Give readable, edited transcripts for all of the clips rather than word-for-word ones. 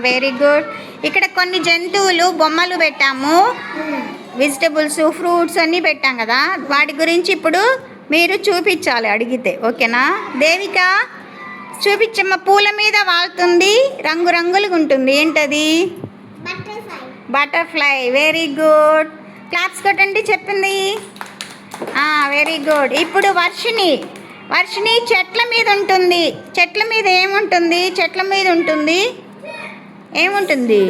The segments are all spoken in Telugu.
Very good. ఇక్కడ కొన్ని జంతువులు బొమ్మలు పెట్టాము, వెజిటబుల్స్ ఫ్రూట్స్ అన్నీ పెట్టాం కదా, వాటి గురించి ఇప్పుడు మీరు చూపించాలి అడిగితే, ఓకేనా? దేవిక చూపించమ్మ. పూల మీద వాళ్తుంది, రంగురంగులుగా ఉంటుంది, ఏంటది? బటర్ఫ్లై. Very good. క్లాప్స్ కొట్టండి చెప్పింది. Very good. ఇప్పుడు వర్షిణి చెట్ల మీద ఉంటుంది. చెట్ల మీద ఏముంటుంది? చెట్ల మీద ఉంటుంది ఏముంటుంది?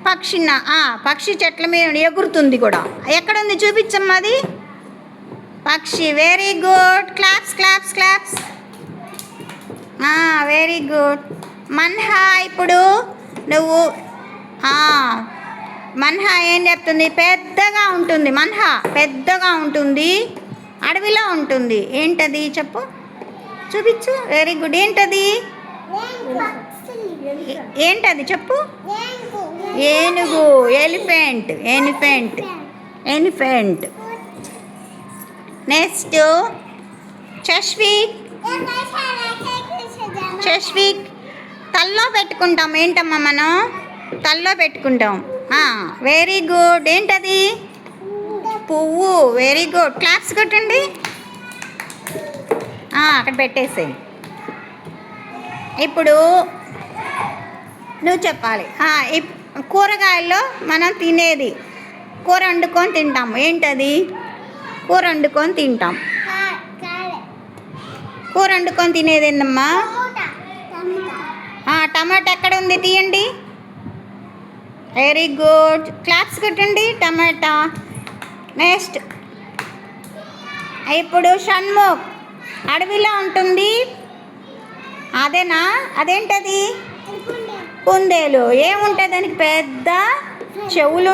పక్షిన. పక్షి చెట్ల మీద ఎగురుతుంది కూడా. ఎక్కడుంది చూపించమ్మా అది? పక్షి. Very good. Claps claps claps. Very good. Manha, ఇప్పుడు నువ్వు మన్హా ఏం చెప్తుంది? పెద్దగా ఉంటుంది. మన్హా పెద్దగా ఉంటుంది, అడవిలో ఉంటుంది. ఏంటది చెప్పు, చూపించు. Very good. ఏంటది? ఏంటది చెప్పు. ఏనుగు. ఎలిఫెంట్. నెక్స్ట్ చష్విక్. తల్లో పెట్టుకుంటాం. ఏంటమ్మా మనం తల్లో పెట్టుకుంటాం. Very good. ఏంటది? పువ్వు. Very good. క్లాప్స్ కొట్టండి. అక్కడ పెట్టేసేయి. ఇప్పుడు నువ్వు చెప్పాలి. కూరగాయల్లో మనం తినేది, కూర వండుకొని తింటాము. ఏంటది? కూర వండుకొని తింటాం. కూర వండుకొని తినేది ఏందమ్మా? టమాటా. ఎక్కడ ఉంది? తీయండి. Very good. క్లాప్స్ కొట్టండి. టమాటా. నెక్స్ట్ ఇప్పుడు షణ్ముఖ్. అడవిలో ఉంటుంది, అదేనా? అదేంటది? కుందేలు. ఏముంటాయి దానికి? పెద్ద చెవులు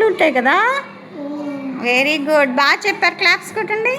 ఉంటాయి కదా. Very good. బాగా చెప్పారు. క్లాప్స్ కొట్టండి.